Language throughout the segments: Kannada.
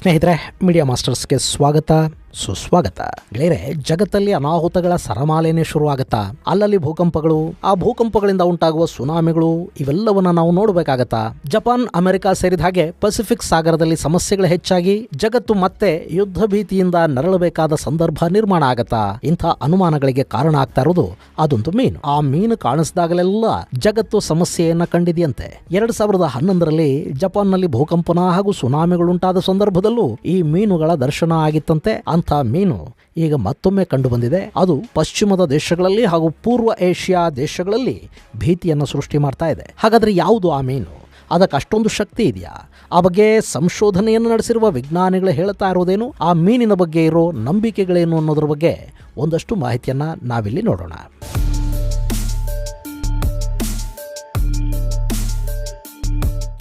ಸ್ನೇಹಿತರೆ, ಮೀಡಿಯಾ ಮಾಸ್ಟರ್ಸ್ಗೆ ಸ್ವಾಗತ ಸುಸ್ವಾಗತ. ಗೆಳೆಯರೆ, ಜಗತ್ತಲ್ಲಿ ಅನಾಹುತಗಳ ಸರಮಾಲೆನೇ ಶುರುವಾಗತ್ತಾ. ಅಲ್ಲಲ್ಲಿ ಭೂಕಂಪಗಳು, ಆ ಭೂಕಂಪಗಳಿಂದ ಉಂಟಾಗುವ ಸುನಾಮಿಗಳು, ಇವೆಲ್ಲವನ್ನ ನಾವು ನೋಡಬೇಕಾಗತ್ತಾ. ಜಪಾನ್, ಅಮೆರಿಕ ಸೇರಿದ ಹಾಗೆ ಪೆಸಿಫಿಕ್ ಸಾಗರದಲ್ಲಿ ಸಮಸ್ಯೆಗಳು ಹೆಚ್ಚಾಗಿ ಜಗತ್ತು ಮತ್ತೆ ಯುದ್ಧ ಭೀತಿಯಿಂದ ನರಳಬೇಕಾದ ಸಂದರ್ಭ ನಿರ್ಮಾಣ ಆಗತ್ತಾ. ಇಂಥ ಅನುಮಾನಗಳಿಗೆ ಕಾರಣ ಆಗ್ತಾ ಇರೋದು ಅದೊಂದು ಮೀನು. ಆ ಮೀನು ಕಾಣಿಸಿದಾಗಲೆಲ್ಲ ಜಗತ್ತು ಸಮಸ್ಯೆಯನ್ನ ಕಂಡಿದೆಯಂತೆ. 2011ರಲ್ಲಿ ಜಪಾನ್ನಲ್ಲಿ ಭೂಕಂಪನ ಹಾಗೂ ಸುನಾಮಿಗಳುಂಟಾದ ಸಂದರ್ಭದಲ್ಲೂ ಈ ಮೀನುಗಳ ದರ್ಶನ ಆಗಿತ್ತಂತೆ. ಅಂಥ ಮೀನು ಈಗ ಮತ್ತೊಮ್ಮೆ ಕಂಡು ಬಂದಿದೆ. ಅದು ಪಶ್ಚಿಮದ ದೇಶಗಳಲ್ಲಿ ಹಾಗೂ ಪೂರ್ವ ಏಷ್ಯಾ ದೇಶಗಳಲ್ಲಿ ಭೀತಿಯನ್ನು ಸೃಷ್ಟಿ ಮಾಡ್ತಾ ಇದೆ. ಹಾಗಾದ್ರೆ ಯಾವುದು ಆ ಮೀನು? ಅದಕ್ಕೆ ಅಷ್ಟೊಂದು ಶಕ್ತಿ ಇದೆಯಾ? ಆ ಬಗ್ಗೆ ಸಂಶೋಧನೆಯನ್ನು ನಡೆಸಿರುವ ವಿಜ್ಞಾನಿಗಳು ಹೇಳ್ತಾ ಇರೋದೇನು, ಆ ಮೀನಿನ ಬಗ್ಗೆ ಇರೋ ನಂಬಿಕೆಗಳೇನು ಅನ್ನೋದ್ರ ಬಗ್ಗೆ ಒಂದಷ್ಟು ಮಾಹಿತಿಯನ್ನ ನಾವಿಲ್ಲಿ ನೋಡೋಣ.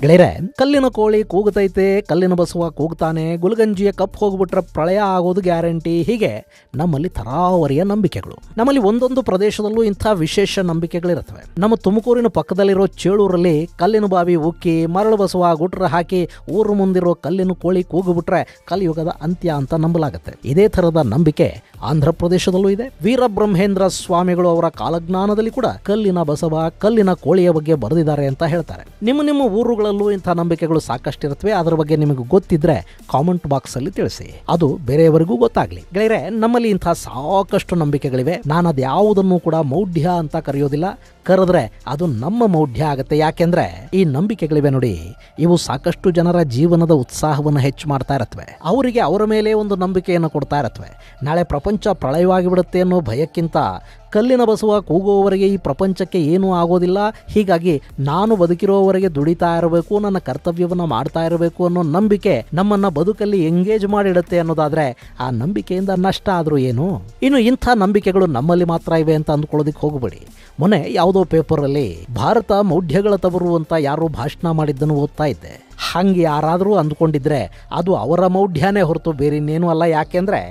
ಗೆಳೆಯರೆ, ಕಲ್ಲಿನ ಕೋಳಿ ಕೂಗುತ್ತೈತೆ, ಕಲ್ಲಿನ ಬಸವ ಕೂಗ್ತಾನೆ, ಗುಲ್ಗಂಜಿಯ ಕಪ್ ಹೋಗ್ಬಿಟ್ರೆ ಪ್ರಳಯ ಆಗೋದು ಗ್ಯಾರಂಟಿ. ಹೀಗೆ ನಮ್ಮಲ್ಲಿ ತರಾವರಿಯ ನಂಬಿಕೆಗಳು. ನಮ್ಮಲ್ಲಿ ಒಂದೊಂದು ಪ್ರದೇಶದಲ್ಲೂ ಇಂಥ ವಿಶೇಷ ನಂಬಿಕೆಗಳಿರುತ್ತವೆ. ನಮ್ಮ ತುಮಕೂರಿನ ಪಕ್ಕದಲ್ಲಿರೋ ಚೇಳೂರಲ್ಲಿ ಕಲ್ಲಿನ ಬಾವಿ ಉಕ್ಕಿ ಮರಳು ಬಸವ ಗುಟ್ರ ಹಾಕಿ ಊರು ಮುಂದಿರೋ ಕಲ್ಲಿನ ಕೋಳಿ ಕೂಗುಬಿಟ್ರೆ ಕಲಿಯುಗದ ಅಂತ್ಯ ಅಂತ ನಂಬಲಾಗುತ್ತೆ. ಇದೇ ಥರದ ನಂಬಿಕೆ ಆಂಧ್ರ ಪ್ರದೇಶದಲ್ಲೂ ಇದೆ. ವೀರಬ್ರಹ್ಮೇಂದ್ರ ಸ್ವಾಮಿಗಳು ಅವರ ಕಾಲಜ್ಞಾನದಲ್ಲಿ ಕೂಡ ಕಲ್ಲಿನ ಬಸವ, ಕಲ್ಲಿನ ಕೋಳಿಯ ಬಗ್ಗೆ ಬರೆದಿದ್ದಾರೆ ಅಂತ ಹೇಳ್ತಾರೆ. ನಿಮ್ಮ ಊರುಗಳ ಇಂಥ ನಂಬಿಕೆಗಳು ಸಾಕಷ್ಟಿರುತ್ತವೆ. ಅದರ ಬಗ್ಗೆ ನಿಮಗೆ ಗೊತ್ತಿದ್ರೆ ಕಾಮೆಂಟ್ ಬಾಕ್ಸ್ ಅಲ್ಲಿ ತಿಳಿಸಿ, ಅದು ಬೇರೆಯವರಿಗೂ ಗೊತ್ತಾಗ್ಲಿ. ಗೆಳೆಯರೆ, ನಮ್ಮಲ್ಲಿ ಇಂಥ ಸಾಕಷ್ಟು ನಂಬಿಕೆಗಳಿವೆ. ನಾನು ಅದ್ಯಾವುದನ್ನು ಕೂಡ ಮೌಢ್ಯ ಅಂತ ಕರೆಯೋದಿಲ್ಲ. ಕರೆದ್ರೆ ಅದು ನಮ್ಮ ಮೌಢ್ಯ ಆಗತ್ತೆ. ಯಾಕೆಂದ್ರೆ ಈ ನಂಬಿಕೆಗಳಿವೆ ನೋಡಿ, ಇವು ಸಾಕಷ್ಟು ಜನರ ಜೀವನದ ಉತ್ಸಾಹವನ್ನು ಹೆಚ್ಚು ಮಾಡ್ತಾ ಇರತ್ವೆ. ಅವರಿಗೆ ಅವರ ಮೇಲೆ ಒಂದು ನಂಬಿಕೆಯನ್ನು ಕೊಡ್ತಾ ಇರತ್ವೆ. ನಾಳೆ ಪ್ರಪಂಚ ಪ್ರಳಯವಾಗಿ ಬಿಡುತ್ತೆ ಅನ್ನೋ ಭಯಕ್ಕಿಂತ ಕಲ್ಲಿನ ಬಸವ ಕೂಗುವವರೆಗೆ ಈ ಪ್ರಪಂಚಕ್ಕೆ ಏನೂ ಆಗೋದಿಲ್ಲ, ಹೀಗಾಗಿ ನಾನು ಬದುಕಿರೋವರೆಗೆ ದುಡಿತಾ ಇರಬೇಕು, ನನ್ನ ಕರ್ತವ್ಯವನ್ನು ಮಾಡ್ತಾ ಇರಬೇಕು ಅನ್ನೋ ನಂಬಿಕೆ ನಮ್ಮನ್ನ ಬದುಕಲ್ಲಿ ಎಂಗೇಜ್ ಮಾಡಿಡುತ್ತೆ ಅನ್ನೋದಾದ್ರೆ ಆ ನಂಬಿಕೆಯಿಂದ ನಷ್ಟ ಆದ್ರೂ ಏನು? ಇನ್ನು ಇಂಥ ನಂಬಿಕೆಗಳು ನಮ್ಮಲ್ಲಿ ಮಾತ್ರ ಇವೆ ಅಂತ ಅಂದ್ಕೊಳ್ಳೋದಿಕ್ಕೆ ಹೋಗಬೇಡಿ. ಮೊನ್ನೆ ಯಾವುದೋ ಪೇಪರಲ್ಲಿ ಭಾರತ ಮೌಢ್ಯಗಳ ತವರು ಅಂತ ಯಾರೋ ಭಾಷಣ ಮಾಡಿದ್ದನ್ನು ಓದ್ತಾ ಇದ್ದೆ. ಹಂಗೆ ಯಾರಾದರೂ ಅಂದ್ಕೊಂಡಿದ್ರೆ ಅದು ಅವರ ಮೌಢ್ಯನೇ ಹೊರತು ಬೇರೆ ಇನ್ನೇನು ಅಲ್ಲ. ಯಾಕೆಂದ್ರೆ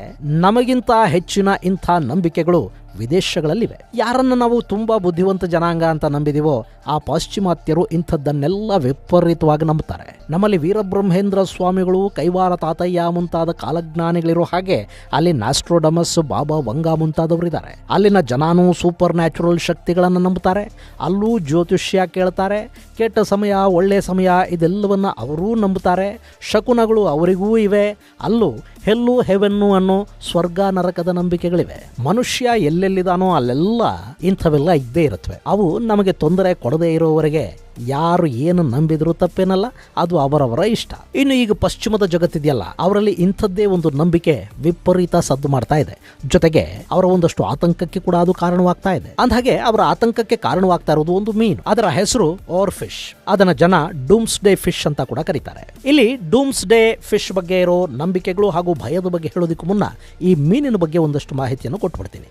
ನಮಗಿಂತ ಹೆಚ್ಚಿನ ಇಂಥ ನಂಬಿಕೆಗಳು ವಿದೇಶಗಳಲ್ಲಿವೆ. ಯಾರನ್ನ ನಾವು ತುಂಬಾ ಬುದ್ಧಿವಂತ ಜನಾಂಗ ಅಂತ ನಂಬಿದೀವೋ ಆ ಪಾಶ್ಚಿಮಾತ್ಯರು ಇಂಥದ್ದನ್ನೆಲ್ಲ ವಿಪರೀತವಾಗಿ ನಂಬುತ್ತಾರೆ. ನಮ್ಮಲ್ಲಿ ವೀರಬ್ರಹ್ಮೇಂದ್ರ ಸ್ವಾಮಿಗಳು, ಕೈವಾರ ತಾತಯ್ಯ ಮುಂತಾದ ಕಾಲಜ್ಞಾನಿಗಳಿರೋ ಹಾಗೆ ಅಲ್ಲಿ ನಾಸ್ಟ್ರೋಡಮಸ್, ಬಾಬಾ ವಂಗ ಮುಂತಾದವರಿದ್ದಾರೆ. ಅಲ್ಲಿನ ಜನಾನು ಸೂಪರ್ ನ್ಯಾಚುರಲ್ ಶಕ್ತಿಗಳನ್ನು ನಂಬುತ್ತಾರೆ. ಅಲ್ಲೂ ಜ್ಯೋತಿಷ್ಯ ಕೇಳ್ತಾರೆ. ಕೆಟ್ಟ ಸಮಯ, ಒಳ್ಳೆ ಸಮಯ ಇದೆಲ್ಲವನ್ನ ಅವರೂ ನಂಬುತ್ತಾರೆ. ಶಕುನಗಳು ಅವರಿಗೂ ಇವೆ. ಅಲ್ಲೂ ಹೆಲ್ಲು ಹೆವೆನ್ನು ಅನ್ನೋ ಸ್ವರ್ಗ ನರಕದ ನಂಬಿಕೆಗಳಿವೆ. ಮನುಷ್ಯ ಎಲ್ಲೆಲ್ಲಿದಾನೋ ಅಲ್ಲೆಲ್ಲ ಇಂಥವೆಲ್ಲ ಇದ್ದೇ ಇರುತ್ತವೆ. ಅವು ನಮಗೆ ತೊಂದರೆ ಕೊಡದೇ ಇರೋವರೆಗೆ ಯಾರು ಏನು ನಂಬಿದ್ರು ತಪ್ಪೇನಲ್ಲ, ಅದು ಅವರವರ ಇಷ್ಟ. ಇನ್ನು ಈಗ ಪಶ್ಚಿಮದ ಜಗತ್ತಿದೆಯಲ್ಲ, ಅವರಲ್ಲಿ ಇಂಥದ್ದೇ ಒಂದು ನಂಬಿಕೆ ವಿಪರೀತ ಸದ್ದು ಮಾಡ್ತಾ ಇದೆ. ಜೊತೆಗೆ ಅವರ ಒಂದಷ್ಟು ಆತಂಕಕ್ಕೆ ಕೂಡ ಅದು ಕಾರಣವಾಗ್ತಾ ಇದೆ. ಅಂದಹಾಗೆ ಅವರ ಆತಂಕಕ್ಕೆ ಕಾರಣವಾಗ್ತಾ ಇರೋದು ಒಂದು ಮೀನು. ಅದರ ಹೆಸರು ಓರ್ ಫಿಶ್. ಅದನ್ನ ಜನ ಡೂಮ್ಸ್ ಡೇ ಫಿಶ್ ಅಂತ ಕೂಡ ಕರೀತಾರೆ. ಇಲ್ಲಿ ಡೂಮ್ಸ್ ಡೇ ಫಿಶ್ ಬಗ್ಗೆ ಇರೋ ನಂಬಿಕೆಗಳು ಹಾಗೂ ಭಯದ ಬಗ್ಗೆ ಹೇಳೋದಕ್ಕೂ ಮುನ್ನ ಈ ಮೀನಿನ ಬಗ್ಗೆ ಒಂದಷ್ಟು ಮಾಹಿತಿಯನ್ನು ಕೊಟ್ಬಿಡ್ತೀನಿ.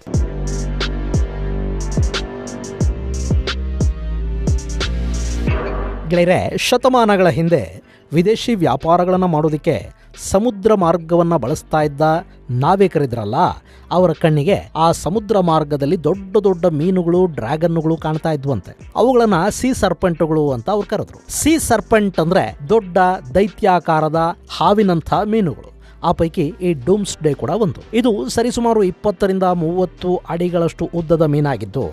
ಗೆಳೆಯರೆ, ಶತಮಾನಗಳ ಹಿಂದೆ ವಿದೇಶಿ ವ್ಯಾಪಾರಗಳನ್ನು ಮಾಡೋದಕ್ಕೆ ಸಮುದ್ರ ಮಾರ್ಗವನ್ನು ಬಳಸ್ತಾ ಇದ್ದ ನಾವಿಕರಿದ್ರಲ್ಲ, ಅವರ ಕಣ್ಣಿಗೆ ಆ ಸಮುದ್ರ ಮಾರ್ಗದಲ್ಲಿ ದೊಡ್ಡ ದೊಡ್ಡ ಮೀನುಗಳು, ಡ್ರ್ಯಾಗನ್ಗಳು ಕಾಣ್ತಾ ಇದ್ವಂತೆ. ಅವುಗಳನ್ನ ಸೀ ಸರ್ಪೆಂಟ್ಗಳು ಅಂತ ಅವ್ರು ಕರೆದ್ರು. ಸೀ ಸರ್ಪೆಂಟ್ ಅಂದ್ರೆ ದೊಡ್ಡ ದೈತ್ಯಾಕಾರದ ಹಾವಿನಂಥ ಮೀನುಗಳು. ಆ ಪೈಕಿ ಈ ಡೂಮ್ಸ್ ಡೇ ಕೂಡ ಒಂದು. ಇದು ಸರಿಸುಮಾರು 20ರಿಂದ 30 ಅಡಿಗಳಷ್ಟು ಉದ್ದದ ಮೀನಾಗಿದ್ದು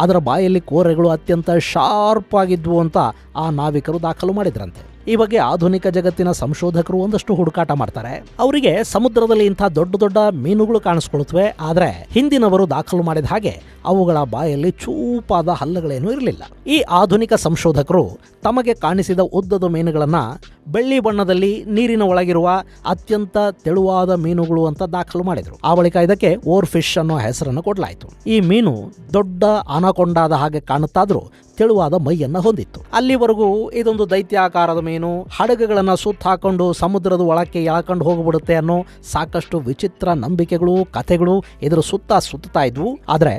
ಅದರ ಬಾಯಲ್ಲಿ ಕೋರೆಗಳು ಅತ್ಯಂತ ಶಾರ್ಪ್ ಆಗಿದ್ವು ಅಂತ ಆ ನಾವಿಕರು ದಾಖಲು ಮಾಡಿದ್ರಂತೆ. ಈ ಬಗ್ಗೆ ಆಧುನಿಕ ಜಗತ್ತಿನ ಸಂಶೋಧಕರು ಒಂದಷ್ಟು ಹುಡುಕಾಟ ಮಾಡ್ತಾರೆ. ಅವರಿಗೆ ಸಮುದ್ರದಲ್ಲಿ ಇಂಥ ದೊಡ್ಡ ದೊಡ್ಡ ಮೀನುಗಳು ಕಾಣಿಸ್ಕೊಳ್ತವೆ. ಆದ್ರೆ ಹಿಂದಿನವರು ದಾಖಲು ಮಾಡಿದ ಹಾಗೆ ಅವುಗಳ ಬಾಯಲ್ಲಿ ಚೂಪಾದ ಹಲ್ಲುಗಳೇನೂ ಇರಲಿಲ್ಲ. ಈ ಆಧುನಿಕ ಸಂಶೋಧಕರು ತಮಗೆ ಕಾಣಿಸಿದ ಉದ್ದದ ಮೀನುಗಳನ್ನ ಬೆಳ್ಳಿ ಬಣ್ಣದಲ್ಲಿ ನೀರಿನ ಒಳಗಿರುವ ಅತ್ಯಂತ ತೆಳುವಾದ ಮೀನುಗಳು ಅಂತ ದಾಖಲು ಮಾಡಿದ್ರು. ಆ ಬಳಿಕ ಇದಕ್ಕೆ ಓರ್ ಫಿಶ್ ಅನ್ನೋ ಹೆಸರನ್ನು ಕೊಡಲಾಯಿತು. ಈ ಮೀನು ದೊಡ್ಡ ಅನಕೊಂಡಾದ ಹಾಗೆ ಕಾಣುತ್ತಾದ್ರೂ ತೆಳುವಾದ ಮೈಯನ್ನ ಹೊಂದಿತ್ತು. ಅಲ್ಲಿವರೆಗೂ ಇದೊಂದು ದೈತ್ಯಾಕಾರದ ಮೀನು, ಹಡಗುಗಳನ್ನ ಸುತ್ತ ಹಾಕೊಂಡು ಸಮುದ್ರದ ಒಳಕ್ಕೆ ಎಳ್ಕೊಂಡು ಹೋಗ್ಬಿಡುತ್ತೆ ಅನ್ನೋ ಸಾಕಷ್ಟು ವಿಚಿತ್ರ ನಂಬಿಕೆಗಳು, ಕಥೆಗಳು ಇದರ ಸುತ್ತಾ ಇದ್ವು. ಆದ್ರೆ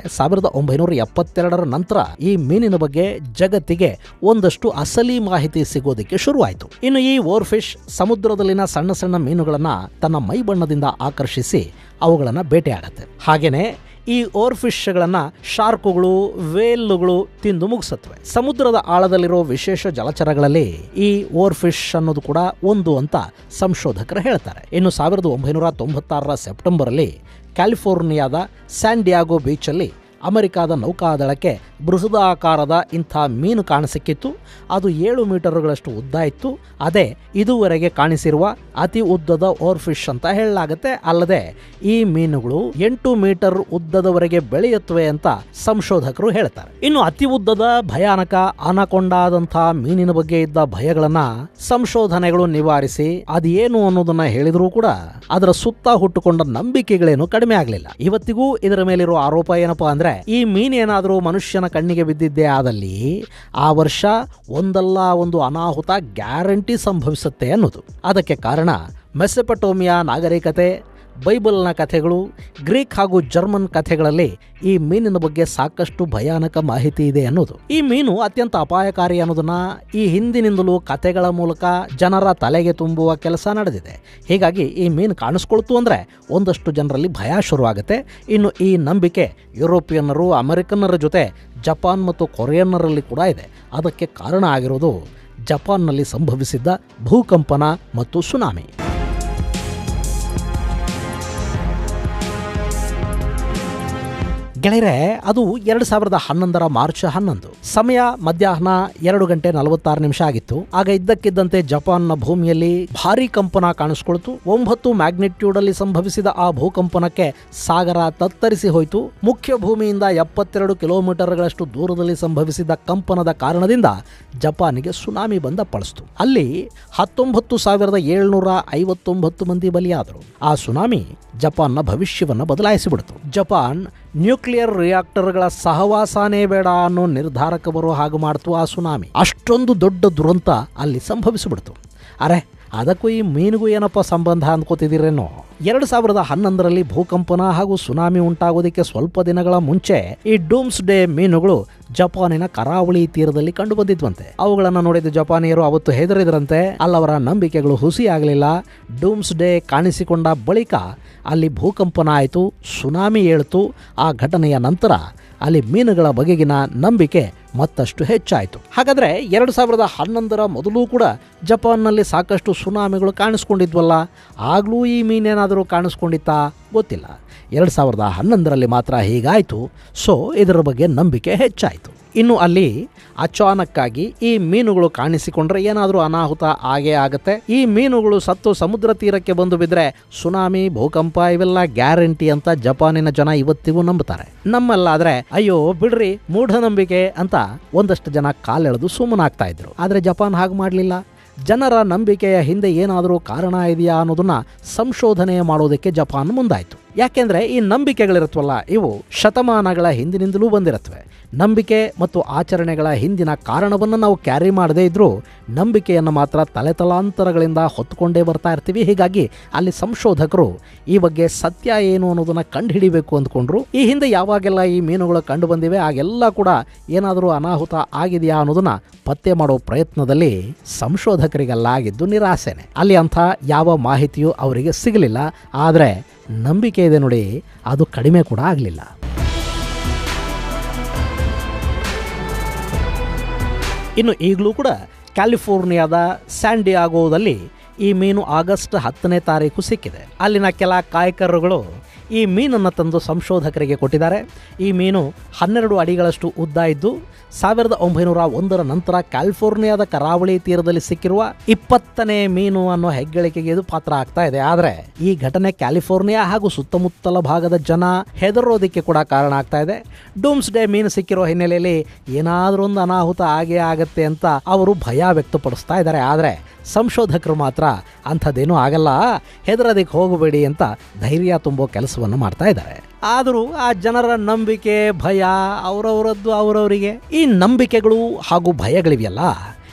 1972ರ ನಂತರ ಈ ಮೀನಿನ ಬಗ್ಗೆ ಜಗತ್ತಿಗೆ ಒಂದಷ್ಟು ಅಸಲಿ ಮಾಹಿತಿ ಸಿಗೋದಕ್ಕೆ ಶುರುವಾಯಿತು. ಇನ್ನು ಈ ಓರ್ ಫಿಶ್ ಸಮುದ್ರದಲ್ಲಿನ ಸಣ್ಣ ಸಣ್ಣ ಮೀನುಗಳನ್ನ ತನ್ನ ಮೈ ಬಣ್ಣದಿಂದ ಆಕರ್ಷಿಸಿ ಅವುಗಳನ್ನ ಬೇಟೆಯಾಡತ್ತೆ. ಹಾಗೇನೆ ಈ ಓವರ್ ಫಿಶ್ಗಳನ್ನು ಶಾರ್ಕುಗಳು, ವೇಲುಗಳು ತಿಂದು ಮುಗಿಸುತ್ತವೆ. ಸಮುದ್ರದ ಆಳದಲ್ಲಿರೋ ವಿಶೇಷ ಜಲಚರಗಳಲ್ಲಿ ಈ ಓವರ್ ಫಿಶ್ ಅನ್ನೋದು ಕೂಡ ಒಂದು ಅಂತ ಸಂಶೋಧಕರು ಹೇಳ್ತಾರೆ. ಇನ್ನು 1996 ಸೆಪ್ಟೆಂಬರ್ ಅಲ್ಲಿ ಕ್ಯಾಲಿಫೋರ್ನಿಯಾದ ಸ್ಯಾನ್ ಡಿಯಾಗೋ ಬೀಚಲ್ಲಿ ಅಮೆರಿಕಾದ ನೌಕಾದಳಕ್ಕೆ ಬೃಹದಾಕಾರದ ಇಂಥ ಮೀನು ಕಾಣಸಿಕ್ಕಿತ್ತು. ಅದು 7 ಮೀಟರ್ಗಳಷ್ಟು ಉದ್ದ ಇತ್ತು. ಅದೇ ಇದುವರೆಗೆ ಕಾಣಿಸಿರುವ ಅತಿ ಉದ್ದದ ಓವರ್ ಫಿಶ್ ಅಂತ ಹೇಳಲಾಗುತ್ತೆ. ಅಲ್ಲದೆ ಈ ಮೀನುಗಳು 8 ಮೀಟರ್ ಉದ್ದದವರೆಗೆ ಬೆಳೆಯುತ್ತವೆ ಅಂತ ಸಂಶೋಧಕರು ಹೇಳ್ತಾರೆ. ಇನ್ನು ಅತಿ ಉದ್ದದ ಭಯಾನಕ ಅನಕೊಂಡಾದಂಥ ಮೀನಿನ ಬಗ್ಗೆ ಇದ್ದ ಭಯಗಳನ್ನ ಸಂಶೋಧನೆಗಳು ನಿವಾರಿಸಿ ಅದೇನು ಅನ್ನೋದನ್ನ ಹೇಳಿದ್ರೂ ಕೂಡ ಅದರ ಸುತ್ತ ಹುಟ್ಟುಕೊಂಡ ನಂಬಿಕೆಗಳೇನು ಕಡಿಮೆ ಆಗಲಿಲ್ಲ. ಇವತ್ತಿಗೂ ಇದರ ಮೇಲಿರೋ ಆರೋಪ ಏನಪ್ಪಾ ಅಂದ್ರೆ, ಈ ಮೀನೇನಾದರೂ ಮನುಷ್ಯನ ಕಣ್ಣಿಗೆ ಬಿದ್ದಿದ್ದೇ ಆದಲ್ಲಿ ಆ ವರ್ಷ ಒಂದಲ್ಲ ಒಂದು ಅನಾಹುತ ಗ್ಯಾರಂಟಿ ಸಂಭವಿಸುತ್ತೆ ಅನ್ನೋದು. ಅದಕ್ಕೆ ಕಾರಣ ಮೆಸೊಪೊಟೇಮಿಯಾ ನಾಗರಿಕತೆ, ಬೈಬಲ್ನ ಕಥೆಗಳು, ಗ್ರೀಕ್ ಹಾಗೂ ಜರ್ಮನ್ ಕಥೆಗಳಲ್ಲಿ ಈ ಮೀನಿನ ಬಗ್ಗೆ ಸಾಕಷ್ಟು ಭಯಾನಕ ಮಾಹಿತಿ ಇದೆ ಅನ್ನೋದು. ಈ ಮೀನು ಅತ್ಯಂತ ಅಪಾಯಕಾರಿ ಅನ್ನೋದನ್ನ ಈ ಹಿಂದಿನಿಂದಲೂ ಕಥೆಗಳ ಮೂಲಕ ಜನರ ತಲೆಗೆ ತುಂಬುವ ಕೆಲಸ ನಡೆದಿದೆ. ಹೀಗಾಗಿ ಈ ಮೀನು ಕಾಣಿಸ್ಕೊಳ್ತು ಅಂದ್ರೆ ಒಂದಷ್ಟು ಜನರಲ್ಲಿ ಭಯ ಶುರುವಾಗುತ್ತೆ. ಇನ್ನು ಈ ನಂಬಿಕೆ ಯುರೋಪಿಯನ್ನರು, ಅಮೆರಿಕನ್ನರ ಜೊತೆ ಜಪಾನ್ ಮತ್ತು ಕೊರಿಯನ್ನರಲ್ಲಿ ಕೂಡ ಇದೆ. ಅದಕ್ಕೆ ಕಾರಣ ಆಗಿರೋದು ಜಪಾನ್ನಲ್ಲಿ ಸಂಭವಿಸಿದ್ದ ಭೂಕಂಪನ ಮತ್ತು ಸುನಾಮಿ. ಗೆಳೆಯರೆ, ಅದು 2011 ಮಾರ್ಚ್ 11. ಸಮಯ ಮಧ್ಯಾಹ್ನ 2:46 ಆಗಿತ್ತು. ಆಗ ಇದ್ದಕ್ಕಿದ್ದಂತೆ ಜಪಾನ್ನ ಭೂಮಿಯಲ್ಲಿ ಭಾರೀ ಕಂಪನ ಕಾಣಿಸ್ಕೊಳ್ತು. 9 ಮ್ಯಾಗ್ನಿಟ್ಯೂಡ್ ಅಲ್ಲಿ ಸಂಭವಿಸಿದ ಆ ಭೂಕಂಪನಕ್ಕೆ ಸಾಗರ ತತ್ತರಿಸಿ ಹೋಯಿತು. ಮುಖ್ಯ ಭೂಮಿಯಿಂದ 72 ಕಿಲೋಮೀಟರ್ಗಳಷ್ಟು ದೂರದಲ್ಲಿ ಸಂಭವಿಸಿದ ಕಂಪನದ ಕಾರಣದಿಂದ ಜಪಾನಿಗೆ ಸುನಾಮಿ ಬಂದ ಪಳಿಸ್ತು. ಅಲ್ಲಿ 19,759 ಮಂದಿ ಬಲಿಯಾದರು. ಆ ಸುನಾಮಿ ಜಪಾನ್ನ ಭವಿಷ್ಯವನ್ನು ಬದಲಾಯಿಸಿಬಿಡ್ತು. ಜಪಾನ್ ನ್ಯೂಕ್ಲಿಯರ್ ರಿಯಾಕ್ಟರ್ಗಳ ಸಹವಾಸನೇ ಬೇಡ ಅನ್ನೋ ನಿರ್ಧಾರಕ್ಕೆ ಬರೋ ಹಾಗೆ ಮಾಡ್ತು ಆ ಸುನಾಮಿ. ಅಷ್ಟೊಂದು ದೊಡ್ಡ ದುರಂತ ಅಲ್ಲಿ ಸಂಭವಿಸಿಬಿಡ್ತು. ಅರೆ, ಅದಕ್ಕೂ ಈ ಮೀನಿಗೂ ಏನಪ್ಪ ಸಂಬಂಧ ಅಂದ್ಕೋತಿದ್ದೀರೇನೋ? 2011ರಲ್ಲಿ ಭೂಕಂಪನ ಹಾಗೂ ಸುನಾಮಿ ಉಂಟಾಗೋದಕ್ಕೆ ಸ್ವಲ್ಪ ದಿನಗಳ ಮುಂಚೆ ಈ ಡೂಮ್ಸ್ ಡೇ ಮೀನುಗಳು ಜಪಾನಿನ ಕರಾವಳಿ ತೀರದಲ್ಲಿ ಕಂಡು ಬಂದಿದ್ವಂತೆ. ಅವುಗಳನ್ನು ನೋಡಿದ ಜಪಾನಿಯರು ಅವತ್ತು ಹೆದರಿದ್ರಂತೆ. ಅಲ್ಲವರ ನಂಬಿಕೆಗಳು ಹುಸಿಯಾಗಲಿಲ್ಲ. ಡೂಮ್ಸ್ ಡೇ ಕಾಣಿಸಿಕೊಂಡ ಬಳಿಕ ಅಲ್ಲಿ ಭೂಕಂಪನ ಆಯಿತು, ಸುನಾಮಿ ಏಳ್ತು. ಆ ಘಟನೆಯ ನಂತರ ಅಲ್ಲಿ ಮೀನುಗಳ ಬಗೆಗಿನ ನಂಬಿಕೆ ಮತ್ತಷ್ಟು ಹೆಚ್ಚಾಯಿತು. ಹಾಗಾದ್ರೆ 2011ರ ಮೊದಲು ಕೂಡ ಜಪಾನ್ನಲ್ಲಿ ಸಾಕಷ್ಟು ಸುನಾಮಿಗಳು ಕಾಣಿಸ್ಕೊಂಡಿದ್ವಲ್ಲ, ಆಗ್ಲೂ ಈ ಮೀನೇನಾದರೂ ಕಾಣಿಸ್ಕೊಂಡಿತ್ತಾ ಗೊತ್ತಿಲ್ಲ. 2011ರಲ್ಲಿ ಮಾತ್ರ ಹೀಗಾಯಿತು. ಸೊ ಇದರ ಬಗ್ಗೆ ನಂಬಿಕೆ ಹೆಚ್ಚಾಯಿತು. ಇನ್ನು ಅಲ್ಲಿ ಅಚಾನಕ್ಕಾಗಿ ಈ ಮೀನುಗಳು ಕಾಣಿಸಿಕೊಂಡ್ರೆ ಏನಾದರೂ ಅನಾಹುತ ಆಗೇ ಆಗುತ್ತೆ. ಈ ಮೀನುಗಳು ಸತ್ತು ಸಮುದ್ರ ತೀರಕ್ಕೆ ಬಂದು ಬಿದ್ದರೆ ಸುನಾಮಿ, ಭೂಕಂಪ ಇವೆಲ್ಲ ಗ್ಯಾರಂಟಿ ಅಂತ ಜಪಾನಿನ ಜನ ಇವತ್ತಿಗೂ ನಂಬುತ್ತಾರೆ. ನಮ್ಮಲ್ಲಾದ್ರೆ ಅಯ್ಯೋ ಬಿಡ್ರಿ ಮೂಢನಂಬಿಕೆ ಅಂತ ಒಂದಷ್ಟು ಜನ ಕಾಲೆಳೆದು ಸುಮ್ಮನಾಗ್ತಾ ಇದ್ರು. ಆದರೆ ಜಪಾನ್ ಹಾಗೆ ಮಾಡಲಿಲ್ಲ. ಜನರ ನಂಬಿಕೆಯ ಹಿಂದೆ ಏನಾದರೂ ಕಾರಣ ಇದೆಯಾ ಅನ್ನೋದನ್ನ ಸಂಶೋಧನೆ ಮಾಡೋದಕ್ಕೆ ಜಪಾನ್ ಮುಂದಾಯಿತು. ಯಾಕೆಂದ್ರೆ ಈ ನಂಬಿಕೆಗಳಿರುತ್ತವಲ್ಲ, ಇವು ಶತಮಾನಗಳ ಹಿಂದಿನಿಂದಲೂ ಬಂದಿರುತ್ತವೆ. ನಂಬಿಕೆ ಮತ್ತು ಆಚರಣೆಗಳ ಹಿಂದಿನ ಕಾರಣವನ್ನು ನಾವು ಕ್ಯಾರಿ ಮಾಡದೇ ಇದ್ರೂ ನಂಬಿಕೆಯನ್ನು ಮಾತ್ರ ತಲೆತಲಾಂತರಗಳಿಂದ ಹೊತ್ತುಕೊಂಡೇ ಬರ್ತಾ ಇರ್ತೀವಿ. ಹೀಗಾಗಿ ಅಲ್ಲಿ ಸಂಶೋಧಕರು ಈ ಬಗ್ಗೆ ಸತ್ಯ ಏನು ಅನ್ನೋದನ್ನ ಕಂಡುಹಿಡಿಬೇಕು ಅಂದ್ಕೊಂಡ್ರು. ಈ ಹಿಂದೆ ಯಾವಾಗೆಲ್ಲ ಈ ಮೀನುಗಳು ಕಂಡು ಬಂದಿವೆ ಆಗೆಲ್ಲ ಕೂಡ ಏನಾದರೂ ಅನಾಹುತ ಆಗಿದೆಯಾ ಅನ್ನೋದನ್ನ ಪತ್ತೆ ಮಾಡೋ ಪ್ರಯತ್ನದಲ್ಲಿ ಸಂಶೋಧಕರಿಗೆಲ್ಲ ಆಗಿದ್ದು ನಿರಾಸೆನೆ. ಅಲ್ಲಿ ಅಂಥ ಯಾವ ಮಾಹಿತಿಯೂ ಅವರಿಗೆ ಸಿಗಲಿಲ್ಲ. ಆದರೆ ನಂಬಿಕೆ ಇದೆ ನೋಡಿ, ಅದು ಕಡಿಮೆ ಕೂಡ ಆಗಲಿಲ್ಲ. ಇನ್ನು ಈಗಲೂ ಕೂಡ ಕ್ಯಾಲಿಫೋರ್ನಿಯಾದ ಸ್ಯಾನ್ ಡಿಯಾಗೋದಲ್ಲಿ ಈ ಮೀನು ಆಗಸ್ಟ್ 10ನೇ ತಾರೀಕು ಸಿಕ್ಕಿದೆ. ಅಲ್ಲಿನ ಕೆಲ ಕಾಯಕರುಗಳು ಈ ಮೀನನ್ನು ತಂದು ಸಂಶೋಧಕರಿಗೆ ಕೊಟ್ಟಿದ್ದಾರೆ. ಈ ಮೀನು 12 ಅಡಿಗಳಷ್ಟು ಉದ್ದ ಇದ್ದು 1901ರ ನಂತರ ಕ್ಯಾಲಿಫೋರ್ನಿಯಾದ ಕರಾವಳಿ ತೀರದಲ್ಲಿ ಸಿಕ್ಕಿರುವ 20ನೇ ಮೀನು ಅನ್ನೋ ಹೆಗ್ಗಳಿಕೆಗೆ ಇದು ಪಾತ್ರ ಆಗ್ತಾ ಇದೆ. ಆದರೆ ಈ ಘಟನೆ ಕ್ಯಾಲಿಫೋರ್ನಿಯಾ ಹಾಗೂ ಸುತ್ತಮುತ್ತಲ ಭಾಗದ ಜನ ಹೆದರೋದಕ್ಕೆ ಕೂಡ ಕಾರಣ ಆಗ್ತಾ ಇದೆ. ಡೂಮ್ಸ್ ಡೇ ಮೀನು ಸಿಕ್ಕಿರೋ ಹಿನ್ನೆಲೆಯಲ್ಲಿ ಏನಾದರೂ ಒಂದು ಅನಾಹುತ ಆಗೇ ಆಗತ್ತೆ ಅಂತ ಅವರು ಭಯ ವ್ಯಕ್ತಪಡಿಸ್ತಾ ಇದ್ದಾರೆ. ಆದರೆ ಸಂಶೋಧಕರು ಮಾತ್ರ ಅಂಥದ್ದೇನೂ ಆಗಲ್ಲ, ಹೆದರೋದಕ್ಕೆ ಹೋಗಬೇಡಿ ಅಂತ ಧೈರ್ಯ ತುಂಬೋ ಕೆಲಸವನ್ನು ಮಾಡ್ತಾ ಇದ್ದಾರೆ. ಆದರೂ ಆ ಜನರ ನಂಬಿಕೆ, ಭಯ ಅವರವರದ್ದು ಅವರವರಿಗೆ. ಈ ನಂಬಿಕೆಗಳು ಹಾಗೂ ಭಯಗಳಿವೆಯಲ್ಲ,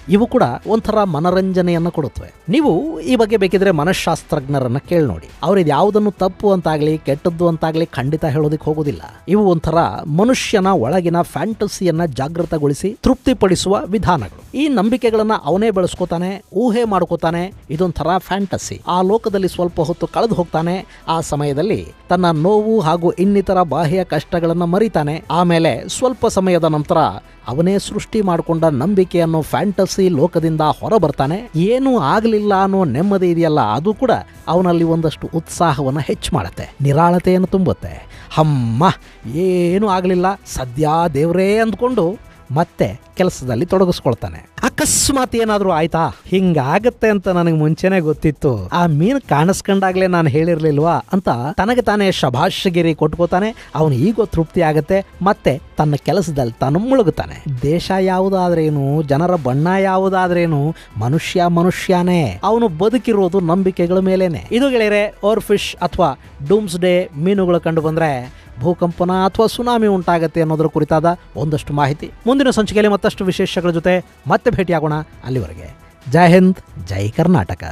ಇವು ಕೂಡ ಒಂಥರ ಮನರಂಜನೆಯನ್ನು ಕೊಡುತ್ತವೆ. ನೀವು ಈ ಬಗ್ಗೆ ಬೇಕಿದ್ರೆ ಮನಃಶಾಸ್ತ್ರಜ್ಞರನ್ನ ಕೇಳಿ ನೋಡಿ. ಅವ್ರು ಯಾವುದನ್ನು ತಪ್ಪು ಅಂತಾಗ್ಲಿ ಕೆಟ್ಟದ್ದು ಅಂತಾಗ್ಲಿ ಖಂಡಿತ ಹೇಳೋದಿಕ್ ಹೋಗೋದಿಲ್ಲ. ಇವು ಒಂಥರ ಮನುಷ್ಯನ ಒಳಗಿನ ಫ್ಯಾಂಟಸಿಯನ್ನ ಜಾಗೃತಗೊಳಿಸಿ ತೃಪ್ತಿಪಡಿಸುವ ವಿಧಾನಗಳು. ಈ ನಂಬಿಕೆಗಳನ್ನ ಅವನೇ ಬೆಳೆಸ್ಕೋತಾನೆ, ಊಹೆ ಮಾಡ್ಕೋತಾನೆ. ಇದೊಂಥರ ಫ್ಯಾಂಟಸಿ. ಆ ಲೋಕದಲ್ಲಿ ಸ್ವಲ್ಪ ಹೊತ್ತು ಕಳೆದು ಹೋಗ್ತಾನೆ. ಆ ಸಮಯದಲ್ಲಿ ತನ್ನ ನೋವು ಹಾಗೂ ಇನ್ನಿತರ ಬಾಹ್ಯ ಕಷ್ಟಗಳನ್ನು ಮರಿತಾನೆ. ಆಮೇಲೆ ಸ್ವಲ್ಪ ಸಮಯದ ನಂತರ ಅವನೇ ಸೃಷ್ಟಿ ಮಾಡಿಕೊಂಡ ನಂಬಿಕೆ ಅನ್ನೋ ಫ್ಯಾಂಟಸಿ ಲೋಕದಿಂದ ಹೊರ ಬರ್ತಾನೆ. ಏನೂ ಆಗಲಿಲ್ಲ ಅನ್ನೋ ನೆಮ್ಮದಿ ಇದೆಯಲ್ಲ, ಅದು ಕೂಡ ಅವನಲ್ಲಿ ಒಂದಷ್ಟು ಉತ್ಸಾಹವನ್ನು ಹೆಚ್ಚು ಮಾಡುತ್ತೆ, ನಿರಾಳತೆಯನ್ನು ತುಂಬುತ್ತೆ. ಹಮ್ಮ, ಏನೂ ಆಗಲಿಲ್ಲ, ಸದ್ಯ ದೇವರೇ ಅಂದ್ಕೊಂಡು ಮತ್ತೆ ಕೆಲಸದಲ್ಲಿ ತೊಡಗಿಸ್ಕೊಳ್ತಾನೆ. ಅಕಸ್ಮಾತ್ ಏನಾದರೂ ಆಯ್ತಾ, ಹಿಂಗಾಗತ್ತೆ ಅಂತ ನನಗೆ ಮುಂಚೆನೆ ಗೊತ್ತಿತ್ತು, ಆ ಮೀನು ಕಾಣಿಸ್ಕೊಂಡಾಗ್ಲೇ ನಾನು ಹೇಳಿರ್ಲಿಲ್ವಾ ಅಂತ ತನಗೆ ತಾನೇ ಶಭಾಷಗಿರಿ ಕೊಟ್ಕೋತಾನೆ. ಅವನು ಈಗೋ ತೃಪ್ತಿ ಆಗತ್ತೆ, ಮತ್ತೆ ತನ್ನ ಕೆಲಸದಲ್ಲಿ ತಾನು ಮುಳುಗುತ್ತಾನೆ. ದೇಶ ಯಾವುದಾದ್ರೇನು, ಜನರ ಬಣ್ಣ ಯಾವುದಾದ್ರೇನು, ಮನುಷ್ಯ ಮನುಷ್ಯನೇ. ಅವನು ಬದುಕಿರೋದು ನಂಬಿಕೆಗಳ ಮೇಲೇನೆ. ಇದು ಗೆಳೆಯರೆ ಓವರ್ ಫಿಶ್ ಅಥವಾ ಡೂಮ್ಸ್ ಡೇ ಮೀನುಗಳು ಕಂಡು ಬಂದ್ರೆ ಭೂಕಂಪನ ಅಥವಾ ಸುನಾಮಿ ಉಂಟಾಗತ್ತೆ ಅನ್ನೋದರ ಕುರಿತಾದ ಒಂದಷ್ಟು ಮಾಹಿತಿ. ಮುಂದಿನ ಸಂಚಿಕೆಯಲ್ಲಿ ಮತ್ತಷ್ಟು ವಿಶೇಷಗಳ ಜೊತೆ ಮತ್ತೆ ಭೇಟಿಯಾಗೋಣ. ಅಲ್ಲಿವರೆಗೆ ಜೈ ಹಿಂದ್, ಜೈ ಕರ್ನಾಟಕ.